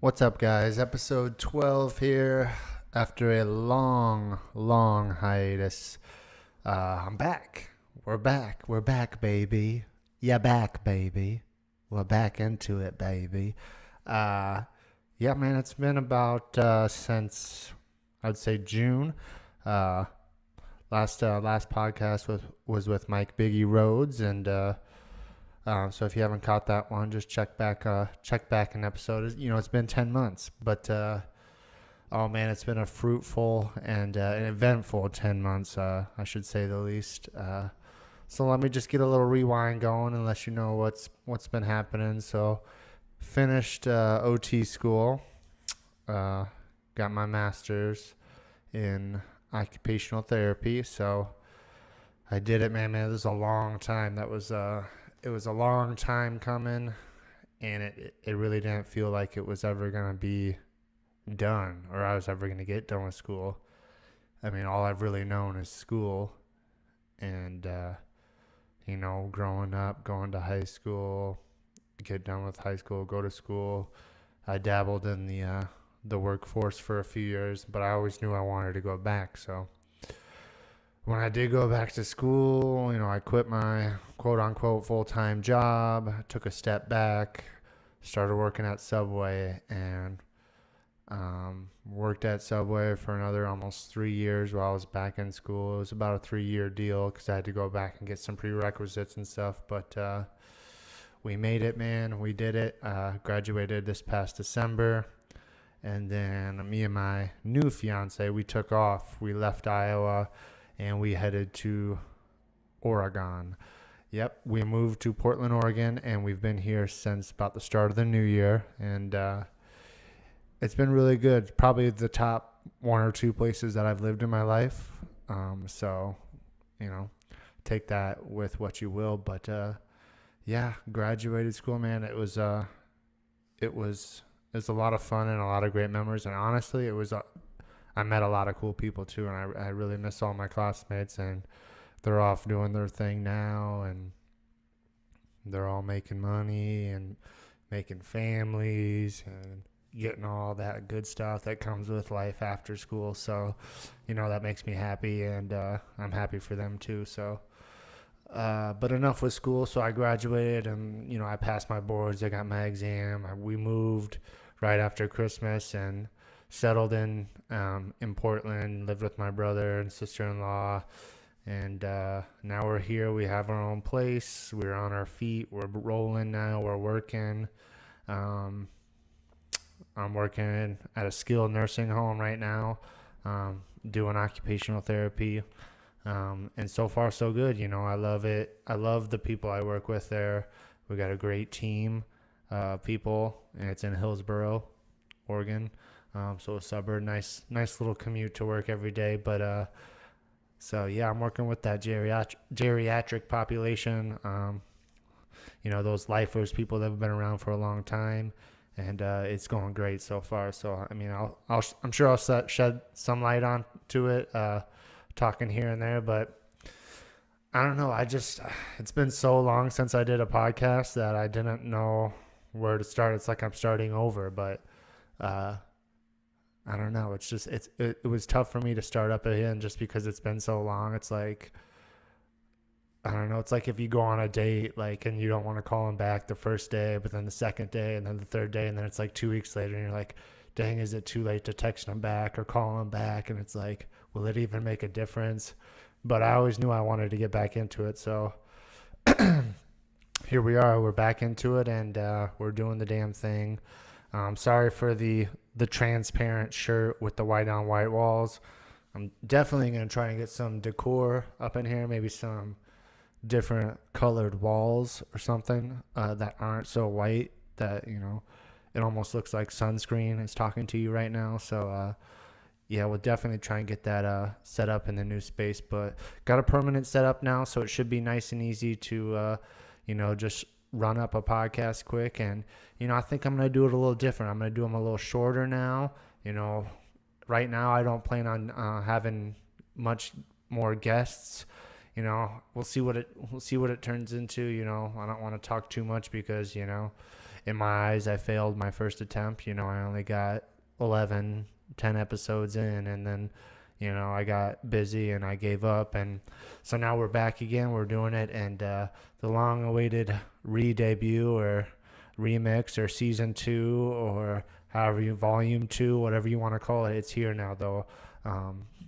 What's up, guys? Episode 12 here. After a long hiatus, I'm back. We're back. We're back, baby. Yeah, back, baby. We're back into it, baby. Yeah, man, it's been about since I'd say June. Last podcast was with Mike Biggie Rhodes, and so if you haven't caught that one, just check back an episode. You know, it's been 10 months, but oh man, it's been a fruitful and an eventful 10 months, I should say the least. So let me just get a little rewind going and let you know what's been happening. So finished OT school, got my master's in occupational therapy. So I did it, man. It was a long time. It was a long time coming, and it really didn't feel like it was ever going to be done, or I was ever going to get done with school. I mean, all I've really known is school, and, growing up, going to high school, get done with high school, go to school. I dabbled in the workforce for a few years, but I always knew I wanted to go back, so when I did go back to school, I quit my quote-unquote full-time job, took a step back, started working at Subway, and worked at Subway for another almost 3 years while I was back in school. It was about a 3-year deal because I had to go back and get some prerequisites and stuff, but we made it, man. We did it. Graduated this past December, and then me and my new fiance, we took off. We left Iowa, and we headed to Oregon. Yep, we moved to Portland, Oregon, and we've been here since about the start of the new year, and it's been really good. Probably the top one or two places that I've lived in my life. So, take that with what you will. But yeah, graduated school, man. It was a lot of fun and a lot of great memories. And honestly, I met a lot of cool people too, and I really miss all my classmates, and they're off doing their thing now, and they're all making money and making families and getting all that good stuff that comes with life after school. So, that makes me happy, and I'm happy for them too. So, but enough with school. So I graduated, and, I passed my boards. I got my exam. We moved right after Christmas and settled in Portland, lived with my brother and sister-in-law, and now we're here. We have our own place. We're on our feet. We're rolling now. We're working. I'm working at a skilled nursing home right now, doing occupational therapy, and so far so good. I love it. I love the people I work with there. We got a great team of people, and it's in Hillsboro, Oregon. So a suburb, nice little commute to work every day. But so yeah, I'm working with that geriatric population. Those lifers, people that have been around for a long time, and it's going great so far. So I mean, I'm sure I'll shed some light on to it, talking here and there. But I don't know. It's been so long since I did a podcast that I didn't know where to start. It's like I'm starting over, but I don't know. It's just, it was tough for me to start up again just because it's been so long. It's like, I don't know. It's like if you go on a date, and you don't want to call them back the first day, but then the second day and then the third day, and then it's like 2 weeks later and you're like, dang, is it too late to text them back or call them back? And it's like, will it even make a difference? But I always knew I wanted to get back into it. So here we are. We're back into it, and we're doing the damn thing. Sorry for the transparent shirt with the white on white walls. I'm definitely going to try and get some decor up in here, maybe some different colored walls or something that aren't so white that, it almost looks like sunscreen is talking to you right now. So, yeah, we'll definitely try and get that set up in the new space. But got a permanent setup now, so it should be nice and easy to, just run up a podcast quick. And I think I'm going to do it a little different. I'm going to do them a little shorter now. Right now I don't plan on having much more guests. We'll see what it turns into. I don't want to talk too much because in my eyes, I failed my first attempt. I only got 10 episodes in, and then, I got busy and I gave up. And so now we're back again. We're doing it. And the long-awaited re-debut or remix or season 2 or volume 2, whatever you want to call it, it's here now, though.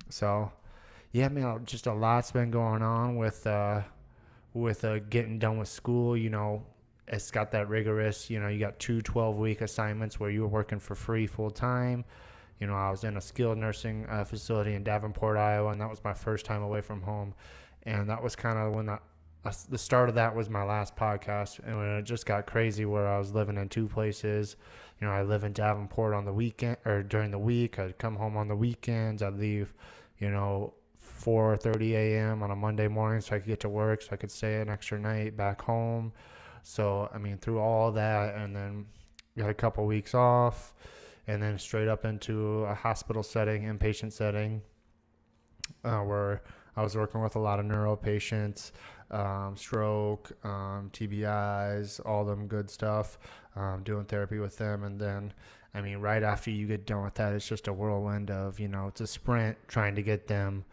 So, yeah, man, just a lot's been going on with getting done with school. It's got that rigorous, you got 2 12-week assignments where you were working for free full time. I was in a skilled nursing facility in Davenport, Iowa, and that was my first time away from home. And that was kind of when the start of that was my last podcast. And when it just got crazy where I was living in 2 places. I live in Davenport on the weekend or during the week. I'd come home on the weekends. I'd leave, 4:30 a.m. on a Monday morning so I could get to work, so I could stay an extra night back home. So, through all that, and then got a couple weeks off, and then straight up into a hospital setting, inpatient setting, where I was working with a lot of neuro patients, stroke, TBIs, all them good stuff, doing therapy with them. And then, right after you get done with that, it's just a whirlwind of, it's a sprint trying to get them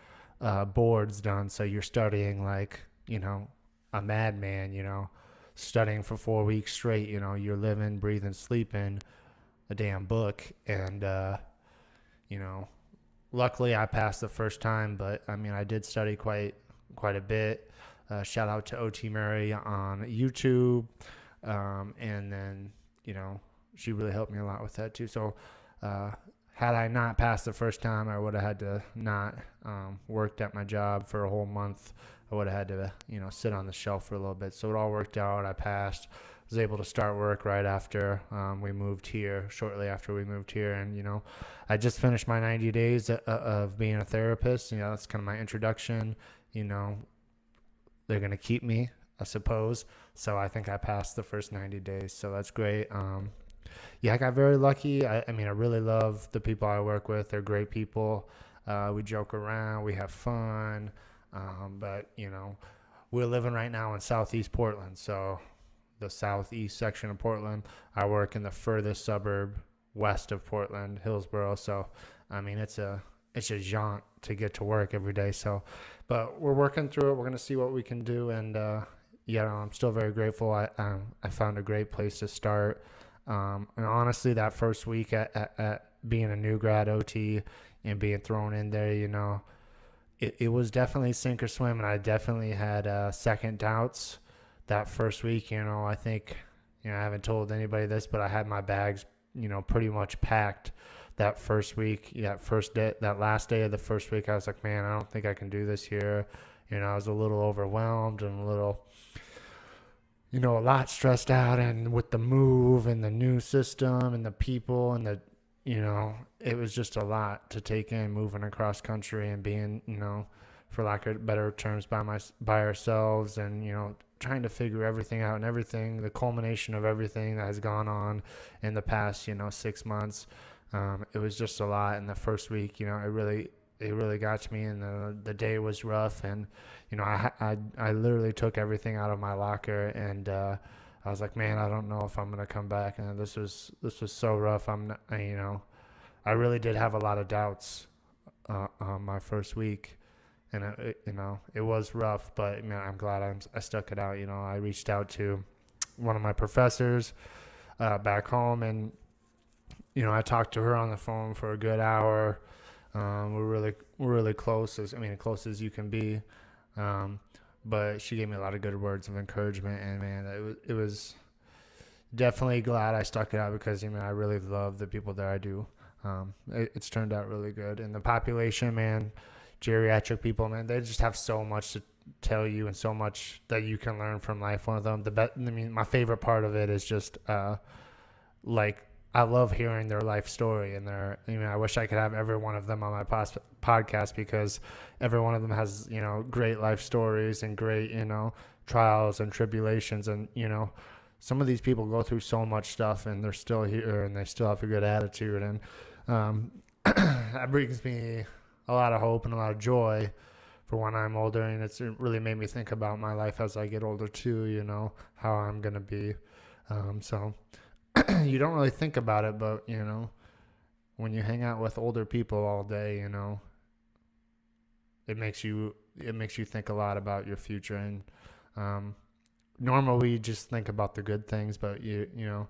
boards done. So you're studying like, a madman, studying for 4 weeks straight. You're living, breathing, sleeping a damn book. And, luckily I passed the first time, but I did study quite a bit. Shout out to OT Mary on YouTube. And then, she really helped me a lot with that too. So, had I not passed the first time, I would have had to not worked at my job for a whole month. I would have had to, sit on the shelf for a little bit. So it all worked out. I passed. Was able to start work right after we moved here, shortly after we moved here. And, I just finished my 90 days of being a therapist. That's kind of my introduction. They're going to keep me, I suppose. So I think I passed the first 90 days. So that's great. I got very lucky. I really love the people I work with. They're great people. We joke around. We have fun. But, we're living right now in Southeast Portland. So the southeast section of Portland. I work in the furthest suburb west of Portland, Hillsborough. So, it's a jaunt to get to work every day. So, but we're working through it. We're going to see what we can do. And, I'm still very grateful. I found a great place to start. And honestly, that first week at being a new grad OT and being thrown in there, it was definitely sink or swim. And I definitely had second doubts that first week. I think, I haven't told anybody this, but I had my bags, pretty much packed that first week. That last day of the first week, I was like, man, I don't think I can do this here. I was a little overwhelmed and a little, a lot stressed out, and with the move and the new system and the people and the, it was just a lot to take in, moving across country and being, for lack of better terms, by ourselves, and, trying to figure everything out and everything, the culmination of everything that has gone on in the past, 6 months. It was just a lot. In the first week, it really got to me, and the day was rough. And, I literally took everything out of my locker, and, I was like, man, I don't know if I'm going to come back. And this was so rough. I really did have a lot of doubts, on my first week. And, it was rough, but I'm glad I stuck it out. I reached out to one of my professors back home, and, I talked to her on the phone for a good hour. We're really close, as close as you can be. But she gave me a lot of good words of encouragement, and man, it was definitely glad I stuck it out, because I really love the people that I do. It's turned out really good, and the population, man. Geriatric people, man, they just have so much to tell you and so much that you can learn from life. One of them, my favorite part of it is just I love hearing their life story, and I wish I could have every one of them on my podcast, because every one of them has, great life stories and great, trials and tribulations. And, some of these people go through so much stuff, and they're still here, and they still have a good attitude. And that brings me a lot of hope and a lot of joy for when I'm older. And it really made me think about my life as I get older too, how I'm going to be. So you don't really think about it, but when you hang out with older people all day, it makes you think a lot about your future. And normally we just think about the good things, but you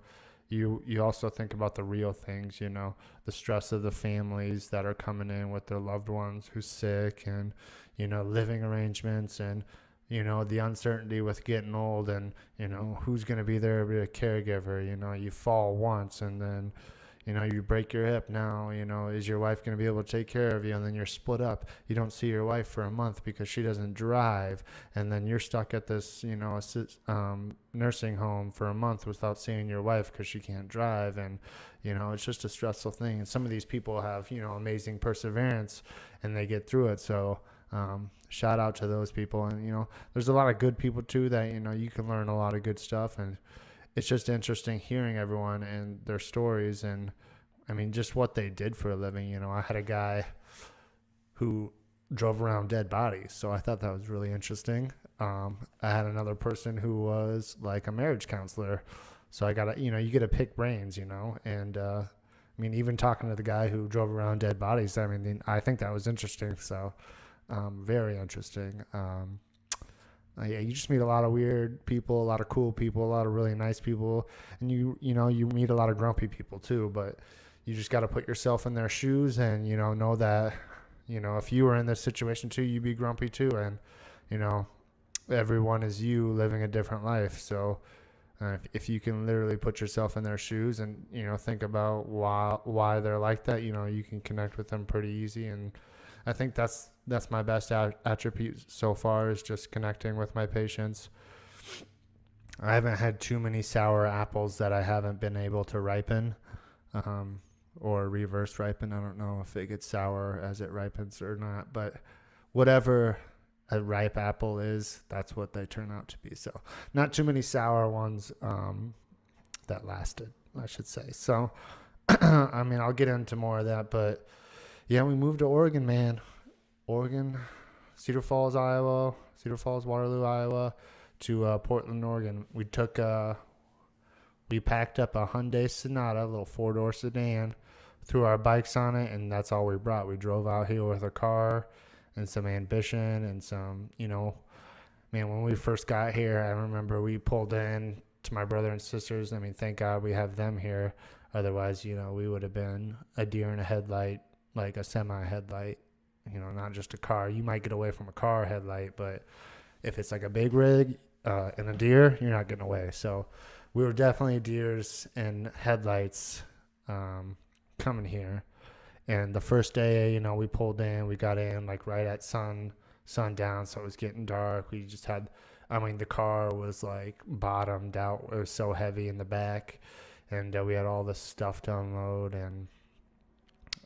also think about the real things, the stress of the families that are coming in with their loved ones who's sick, and living arrangements, and the uncertainty with getting old, and who's going to be there to be a caregiver. You fall once, and then you break your hip. Now, is your wife going to be able to take care of you? And then you're split up. You don't see your wife for a month because she doesn't drive. And then you're stuck at this, nursing home for a month without seeing your wife because she can't drive. And, it's just a stressful thing. And some of these people have, amazing perseverance, and they get through it. So, shout out to those people. And, there's a lot of good people too that, you can learn a lot of good stuff. And it's just interesting hearing everyone and their stories, and just what they did for a living. I had a guy who drove around dead bodies, so I thought that was really interesting. I had another person who was like a marriage counselor, so I got to, you get to pick brains, and even talking to the guy who drove around dead bodies, I think that was interesting. So very interesting. Yeah, you just meet a lot of weird people, a lot of cool people, a lot of really nice people, and you meet a lot of grumpy people too. But you just got to put yourself in their shoes, and know that if you were in this situation too, you'd be grumpy too. And everyone is you living a different life. So if you can literally put yourself in their shoes and think about why they're like that, you can connect with them pretty easy. And I think that's my best attribute so far, is just connecting with my patients. I haven't had too many sour apples that I haven't been able to ripen, or reverse ripen. I don't know if it gets sour as it ripens or not, but whatever a ripe apple is, that's what they turn out to be. So not too many sour ones that lasted, I should say. So, I'll get into more of that, but yeah, we moved to Oregon, man. Oregon, Cedar Falls, Waterloo, Iowa, to Portland, Oregon. We packed up a Hyundai Sonata, a little 4-door sedan, threw our bikes on it, and that's all we brought. We drove out here with a car and some ambition and some, when we first got here, I remember we pulled in to my brother and sisters. Thank God we have them here. Otherwise, we would have been a deer in a headlight, like a semi headlight, not just a car. You might get away from a car headlight, but if it's like a big rig and a deer, you're not getting away. So we were definitely deers and headlights coming here. And the first day, we pulled in, we got in like right at sundown, so it was getting dark. We just had, the car was like bottomed out. It was so heavy in the back, and we had all this stuff to unload. And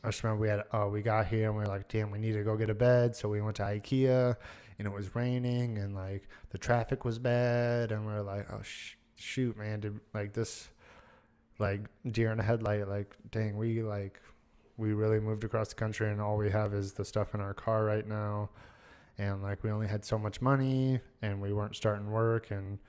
I just remember we got here and we were like, damn, we need to go get a bed. So we went to IKEA, and it was raining, and like the traffic was bad, and we were like, oh shoot, man, this like deer in a headlight, like dang, we really moved across the country, and all we have is the stuff in our car right now. And like we only had so much money, and we weren't starting work, and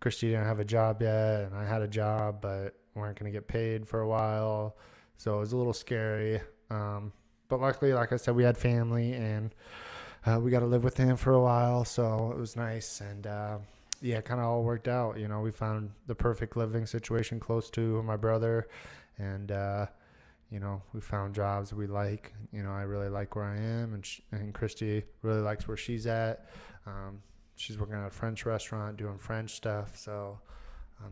Christy didn't have a job yet, and I had a job, but we weren't going to get paid for a while. So it was a little scary. But luckily, like I said, we had family, and we got to live with him for a while. So it was nice. And yeah, it kind of all worked out. We found the perfect living situation close to my brother. And, we found jobs we like. I really like where I am. And Christy really likes where she's at. She's working at a French restaurant doing French stuff. So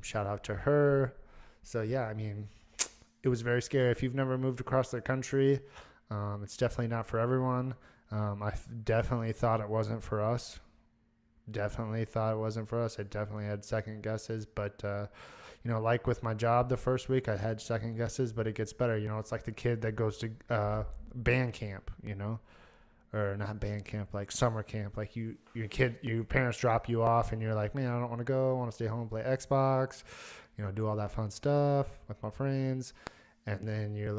shout out to her. So, yeah, it was very scary. If you've never moved across the country, it's definitely not for everyone. I definitely thought it wasn't for us. I definitely had second guesses. But, like with my job the first week, I had second guesses, but it gets better. It's like the kid that goes to band camp, or not band camp, like summer camp. Like your parents drop you off, and you're like, man, I don't want to go. I want to stay home and play Xbox. Do all that fun stuff with my friends. And then you're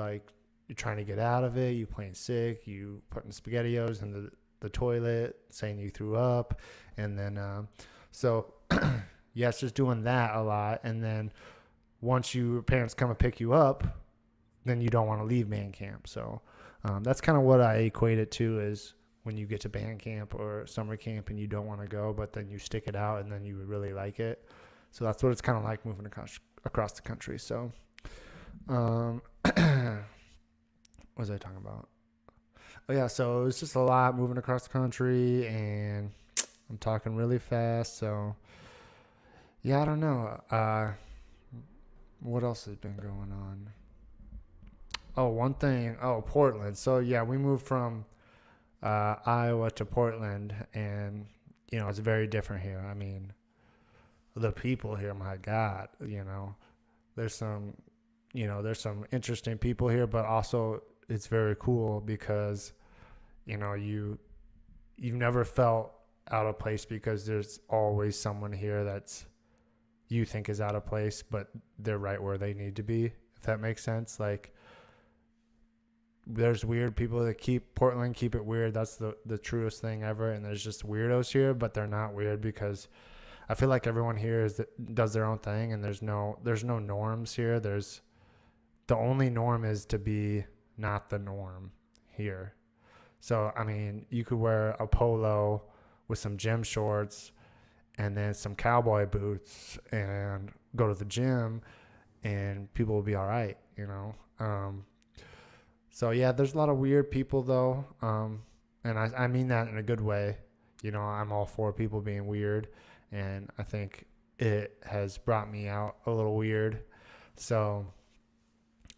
trying to get out of it. You playing sick. You putting SpaghettiOs in the toilet, saying you threw up. And then, so, yeah, it's just doing that a lot. And then once your parents come and pick you up, then you don't want to leave band camp. So that's kind of what I equate it to, is when you get to band camp or summer camp and you don't want to go, but then you stick it out and then you really like it. So that's what it's kind of like moving across the country. So what was I talking about? Oh yeah, so it was just a lot moving across the country, and I'm talking really fast. So yeah, I don't know. What else has been going on? Oh, one thing. Oh, Portland. So yeah, we moved from Iowa to Portland, and it's very different here. I mean, the people here, my God, there's some interesting people here, but also it's very cool because you've never felt out of place, because there's always someone here that's you think is out of place, but they're right where they need to be, if that makes sense. Like, there's weird people that keep it weird. That's the truest thing ever. And there's just weirdos here, but they're not weird, because I feel like everyone here does their own thing, and there's no norms here. The only norm is to be not the norm here. So, I mean, you could wear a polo with some gym shorts and then some cowboy boots and go to the gym, and people will be all right, So, yeah, there's a lot of weird people, though, and I mean that in a good way. I'm all for people being weird, and I think it has brought me out a little weird. So,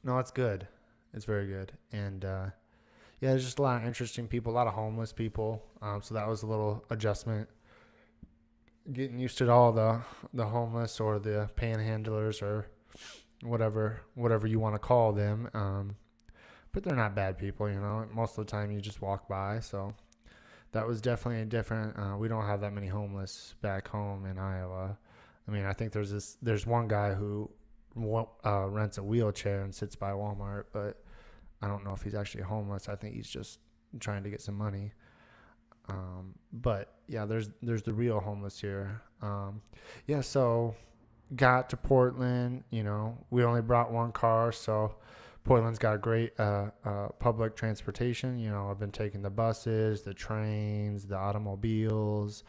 no, it's good. It's very good. And, yeah, there's just a lot of interesting people, a lot of homeless people. So that was a little adjustment. Getting used to all the homeless or the panhandlers or whatever you want to call them. But they're not bad people, Most of the time you just walk by. So that was definitely a different. We don't have that many homeless back home in Iowa. I mean, I think there's one guy who rents a wheelchair and sits by Walmart, but I don't know if he's actually homeless. I think he's just trying to get some money. But yeah, there's the real homeless here. Yeah, so got to Portland, we only brought one car, so Portland's got great public transportation. I've been taking the buses, the trains, the automobiles.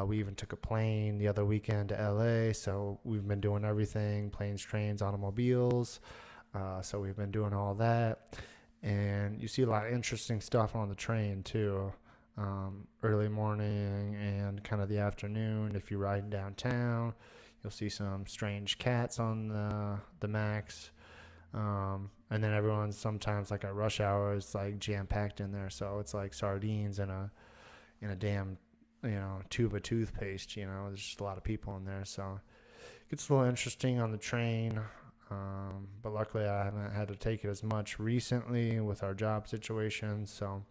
We even took a plane the other weekend to LA, so we've been doing everything: planes, trains, automobiles. So we've been doing all that, and you see a lot of interesting stuff on the train too. Early morning and kind of the afternoon. If you're riding downtown, you'll see some strange cats on the Max. And then everyone's sometimes, like at rush hour, it's like jam packed in there. So it's like sardines in a damn tube of toothpaste. There's just a lot of people in there. So it gets a little interesting on the train. But luckily I haven't had to take it as much recently with our job situation. So,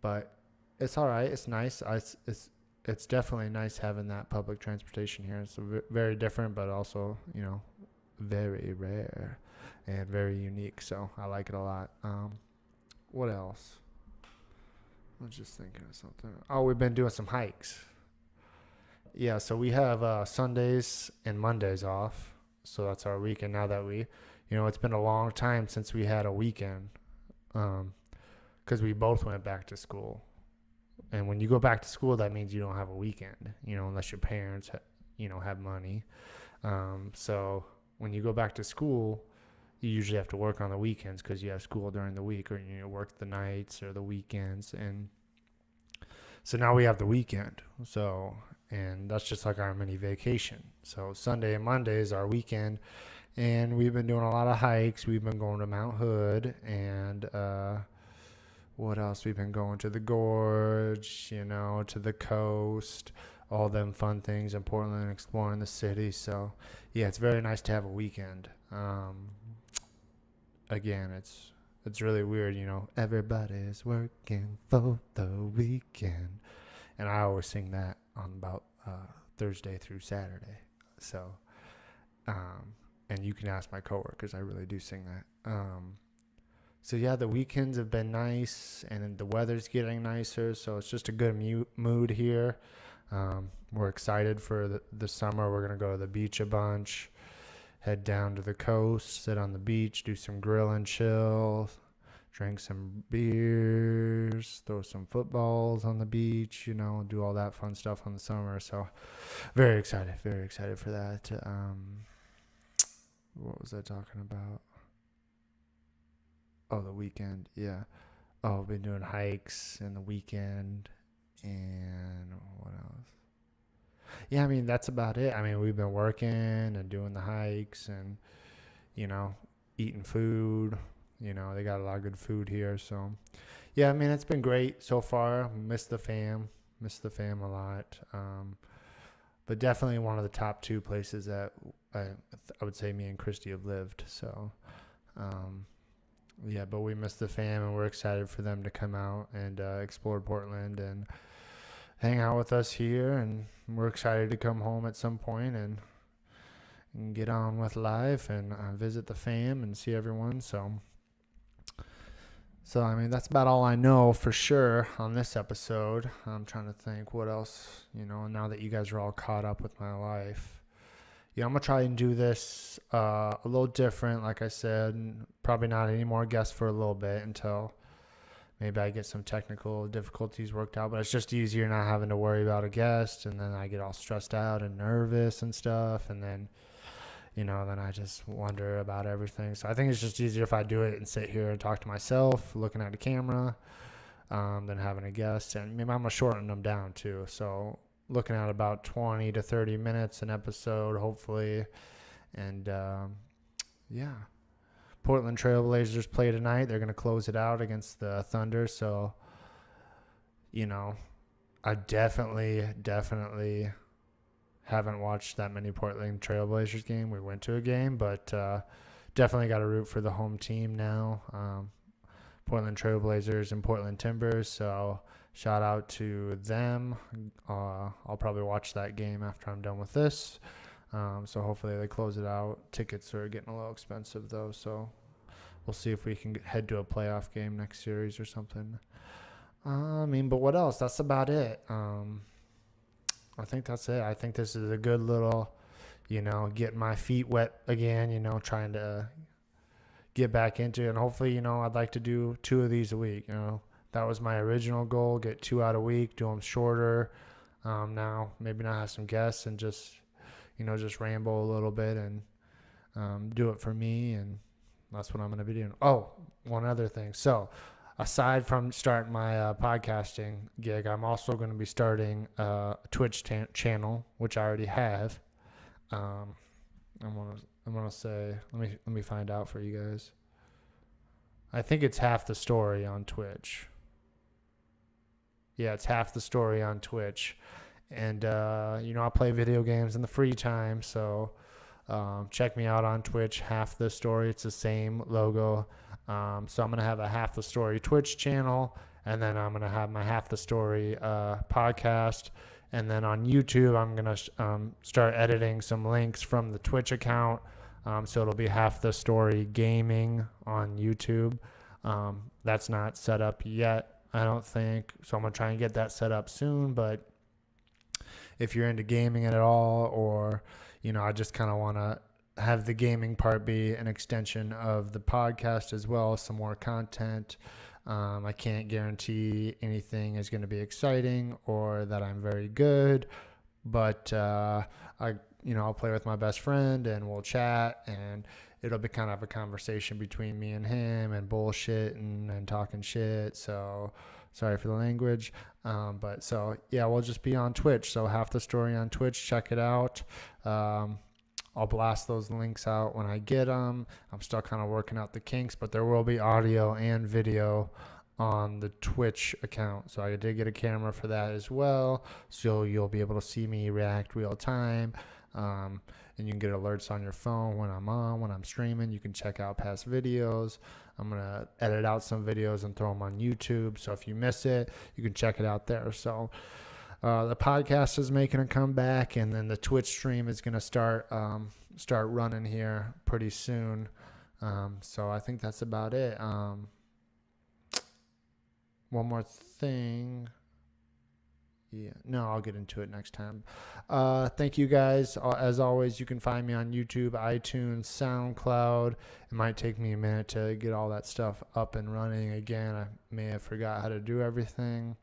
but it's all right. It's nice. It's definitely nice having that public transportation here. It's very different, but also, very rare and very unique. So I like it a lot. What else? I was just thinking of something. Oh, we've been doing some hikes. Yeah, so we have Sundays and Mondays off. So that's our weekend now that it's been a long time since we had a weekend, because we both went back to school. And when you go back to school, that means you don't have a weekend, unless your parents, have money. So when you go back to school, you usually have to work on the weekends because you have school during the week, or you work the nights or the weekends. And so now we have the weekend. So, and that's just like our mini vacation. So Sunday and Monday is our weekend, and we've been doing a lot of hikes. We've been going to Mount Hood, and what else? We've been going to the gorge, to the coast, all them fun things in Portland, exploring the city. So yeah, it's very nice to have a weekend. Again, it's really weird, everybody's working for the weekend. And I always sing that on about Thursday through Saturday. So, and you can ask my coworkers, I really do sing that. So yeah, the weekends have been nice, and the weather's getting nicer, so it's just a good mood here. We're excited for the summer. We're going to go to the beach a bunch, head down to the coast, sit on the beach, do some grill and chill, drink some beers, throw some footballs on the beach, do all that fun stuff on the summer. So very excited for that. What was I talking about? Oh, the weekend. Yeah. Oh, I've been doing hikes in the weekend. And what else? Yeah, I mean, that's about it. I mean, we've been working and doing the hikes and, eating food. They got a lot of good food here. So, yeah, I mean, it's been great so far. Miss the fam a lot. But definitely one of the top two places that I would say me and Christy have lived. So, yeah, but we miss the fam, and we're excited for them to come out and explore Portland and hang out with us here. And we're excited to come home at some point and get on with life and visit the fam and see everyone. So, I mean, that's about all I know for sure on this episode. I'm trying to think what else, now that you guys are all caught up with my life. Yeah, I'm going to try and do this a little different, like I said. Probably not any more guests for a little bit until maybe I get some technical difficulties worked out. But it's just easier not having to worry about a guest, and then I get all stressed out and nervous and stuff, and then then I just wonder about everything. So I think it's just easier if I do it and sit here and talk to myself, looking at the camera, than having a guest. And maybe I'm going to shorten them down too. So looking at about 20 to 30 minutes an episode, hopefully. And, yeah. Portland Trailblazers play tonight. They're going to close it out against the Thunder. So, I definitely haven't watched that many Portland Trailblazers game. We went to a game, but definitely got to root for the home team now. Portland Trailblazers and Portland Timbers. So shout out to them. I'll probably watch that game after I'm done with this. So hopefully they close it out. Tickets are getting a little expensive though. So we'll see if we can head to a playoff game next series or something. But what else? That's about it. I think that's it. I think this is a good little, getting my feet wet again, trying to get back into it. And hopefully, I'd like to do 2 of these a week. That was my original goal, get 2 out a week, do them shorter. Now, maybe not have some guests and just ramble a little bit and do it for me. And that's what I'm going to be doing. Oh, one other thing. So, aside from starting my podcasting gig, I'm also going to be starting a Twitch channel, which I already have. I'm gonna say, let me find out for you guys. I think it's Half the Story on Twitch. Yeah, it's Half the Story on Twitch, and I play video games in the free time, so check me out on Twitch. Half the Story. It's the same logo. So I'm going to have a Half the Story Twitch channel, and then I'm going to have my Half the Story podcast. And then on YouTube, I'm going to start editing some links from the Twitch account. So it'll be Half the Story Gaming on YouTube. That's not set up yet, I don't think. So I'm going to try and get that set up soon. But if you're into gaming at all, or, I just kind of want to have the gaming part be an extension of the podcast as well, some more content. I can't guarantee anything is going to be exciting or that I'm very good, but I'll play with my best friend and we'll chat, and it'll be kind of a conversation between me and him, and bullshit and talking shit. So sorry for the language. But so yeah, we'll just be on Twitch. So Half the Story on Twitch, check it out. I'll blast those links out when I get them. I'm still kind of working out the kinks, but there will be audio and video on the Twitch account. So I did get a camera for that as well. So you'll be able to see me react real time. And you can get alerts on your phone when I'm on, when I'm streaming. You can check out past videos. I'm going to edit out some videos and throw them on YouTube. So if you miss it, you can check it out there. So the podcast is making a comeback, and then the Twitch stream is going to start running here pretty soon. So I think that's about it. One more thing. Yeah, no, I'll get into it next time. Thank you guys. As always, you can find me on YouTube, iTunes, SoundCloud. It might take me a minute to get all that stuff up and running again. I may have forgot how to do everything.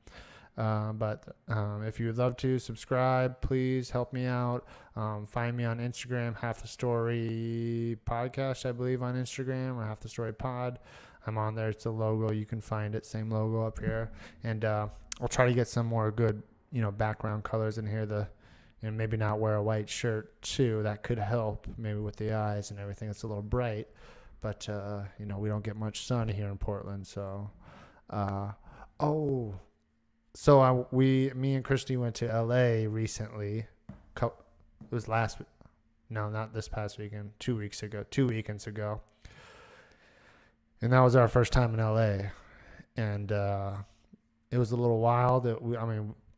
But if you would love to subscribe, please help me out. Find me on Instagram, Half the Story Podcast, I believe, on Instagram, or Half the Story Pod. I'm on there. It's a logo. You can find it. Same logo up here. And I'll try to get some more good, background colors in here. Maybe not wear a white shirt too. That could help maybe with the eyes and everything. It's a little bright, but we don't get much sun here in Portland. So, me and Christy went to LA recently. It was not this past weekend, 2 weekends ago. And that was our first time in LA. And it was a little wild.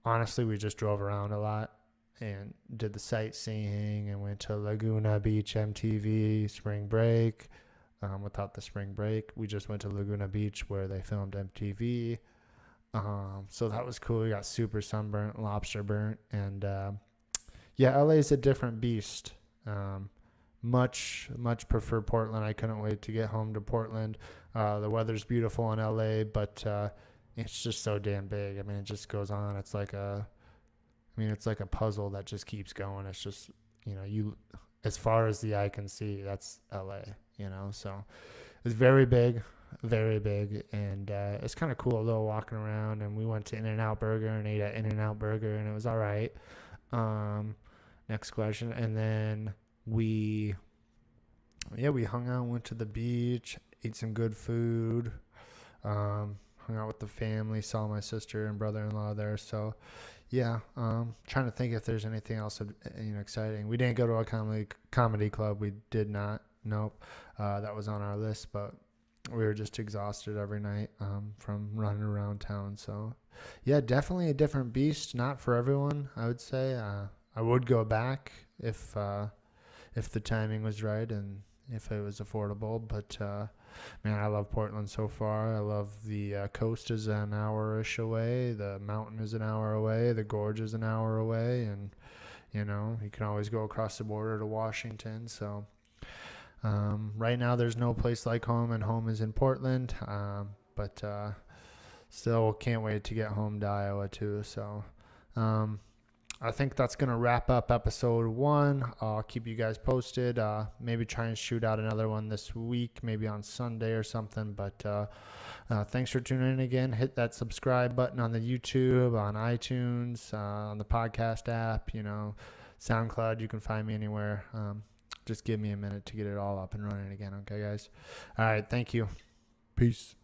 Honestly, we just drove around a lot and did the sightseeing and went to Laguna Beach, MTV, spring break. Without the spring break, we just went to Laguna Beach where they filmed MTV. So that was cool. We got super sunburnt, lobster burnt. And LA is a different beast. Much prefer Portland. I couldn't wait to get home to Portland. The weather's beautiful in LA, but it's just so damn big. It just goes on. It's like a puzzle that just keeps going. It's just, as far as the eye can see, that's LA, so it's very big, and it's kind of cool though, walking around. And we went to In-N-Out Burger and ate at In-N-Out Burger, and it was all right. Next question. And then we hung out, went to the beach, ate some good food, hung out with the family, saw my sister and brother-in-law there. So trying to think if there's anything else exciting. We didn't go to a comedy club. We did not. Nope. That was on our list, but we were just exhausted every night from running around town. So definitely a different beast. Not for everyone, I would say. I would go back if the timing was right and if it was affordable. But man, I love Portland so far. I love the coast is an hour-ish away. The mountain is an hour away. The gorge is an hour away. And, you can always go across the border to Washington. So right now there's no place like home, and home is in Portland. But still can't wait to get home to Iowa too. So I think that's going to wrap up episode 1. I'll keep you guys posted. Maybe try and shoot out another one this week, maybe on Sunday or something. But thanks for tuning in again. Hit that subscribe button on the YouTube, on iTunes, on the podcast app, SoundCloud. You can find me anywhere. Just give me a minute to get it all up and running again. Okay, guys? All right. Thank you. Peace.